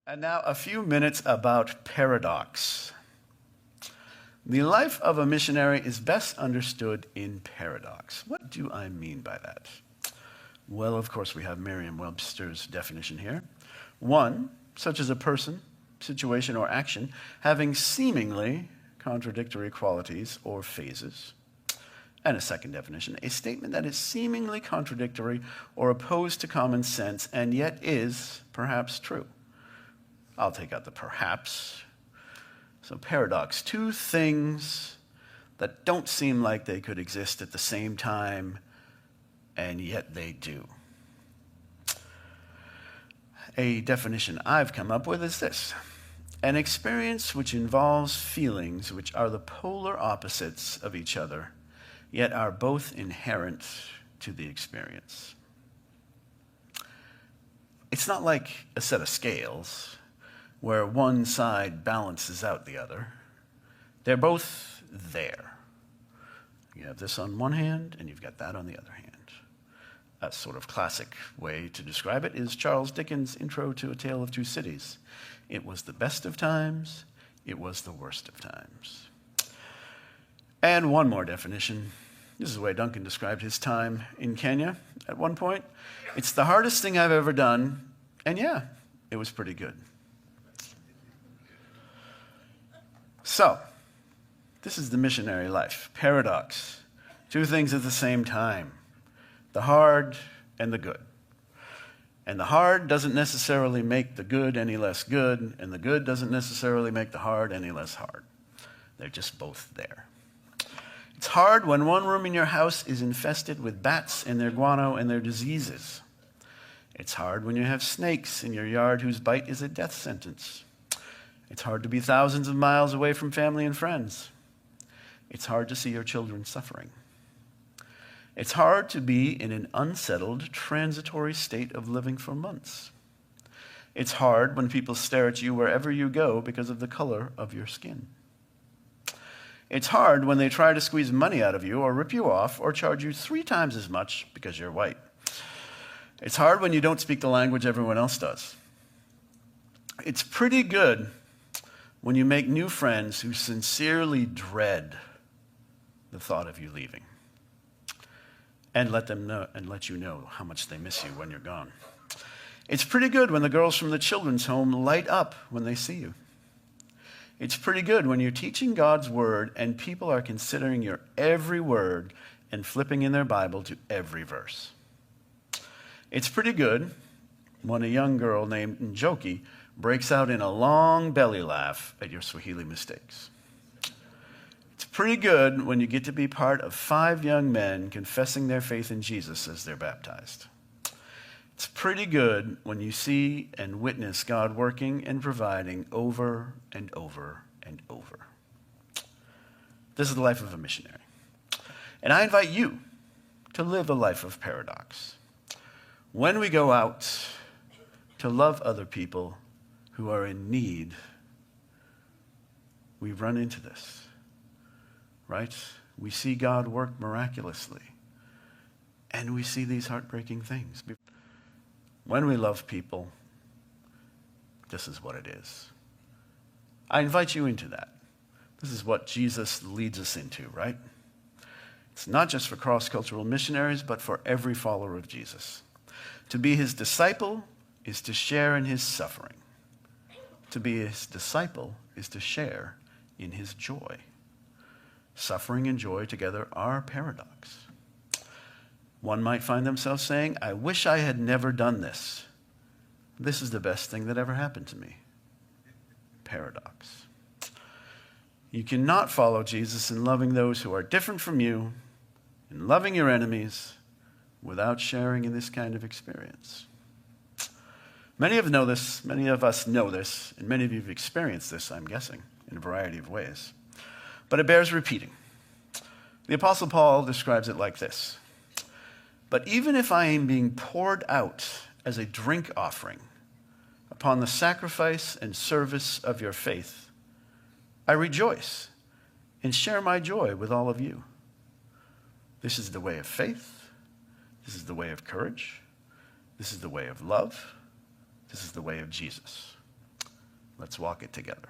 And now a few minutes about paradox. The life of a missionary is best understood in paradox. What do I mean by that? Well, of course, we have Merriam-Webster's definition here. One, such as a person, situation, or action having seemingly contradictory qualities or phases. And a second definition, a statement that is seemingly contradictory or opposed to common sense and yet is perhaps true. I'll take out the perhaps. So paradox, two things that don't seem like they could exist at the same time, and yet they do. A definition I've come up with is this: an experience which involves feelings which are the polar opposites of each other, yet are both inherent to the experience. It's not like a set of scales where one side balances out the other. They're both there. You have this on one hand, and you've got that on the other hand. A sort of classic way to describe it is Charles Dickens' intro to A Tale of Two Cities. It was the best of times, it was the worst of times. And one more definition. This is the way Duncan described his time in Kenya at one point. It's the hardest thing I've ever done, and yeah, it was pretty good. So, this is the missionary life. Paradox. Two things at the same time. The hard and the good. And the hard doesn't necessarily make the good any less good, and the good doesn't necessarily make the hard any less hard. They're just both there. It's hard when one room in your house is infested with bats and their guano and their diseases. It's hard when you have snakes in your yard whose bite is a death sentence. It's hard to be thousands of miles away from family and friends. It's hard to see your children suffering. It's hard to be in an unsettled, transitory state of living for months. It's hard when people stare at you wherever you go because of the color of your skin. It's hard when they try to squeeze money out of you or rip you off or charge you 3 times as much because you're white. It's hard when you don't speak the language everyone else does. It's pretty good when you make new friends who sincerely dread the thought of you leaving and let you know how much they miss you when you're gone. It's pretty good when the girls from the children's home light up when they see you. It's pretty good when you're teaching God's word and people are considering your every word and flipping in their Bible to every verse. It's pretty good when a young girl named Njoki breaks out in a long belly laugh at your Swahili mistakes. It's pretty good when you get to be part of 5 young men confessing their faith in Jesus as they're baptized. It's pretty good when you see and witness God working and providing over and over and over. This is the life of a missionary. And I invite you to live a life of paradox. When we go out to love other people who are in need, we run into this, right? We see God work miraculously, and we see these heartbreaking things. When we love people, this is what it is. I invite you into that. This is what Jesus leads us into, right? It's not just for cross-cultural missionaries, but for every follower of Jesus. To be his disciple is to share in his suffering. To be his disciple is to share in his joy. Suffering and joy together are paradox. One might find themselves saying, I wish I had never done this. This is the best thing that ever happened to me. Paradox. You cannot follow Jesus in loving those who are different from you, in loving your enemies, without sharing in this kind of experience. Many of us know this, and many of you have experienced this, I'm guessing, in a variety of ways. But it bears repeating. The Apostle Paul describes it like this: but even if I am being poured out as a drink offering upon the sacrifice and service of your faith, I rejoice and share my joy with all of you. This is the way of faith. This is the way of courage. This is the way of love. This is the way of Jesus. Let's walk it together.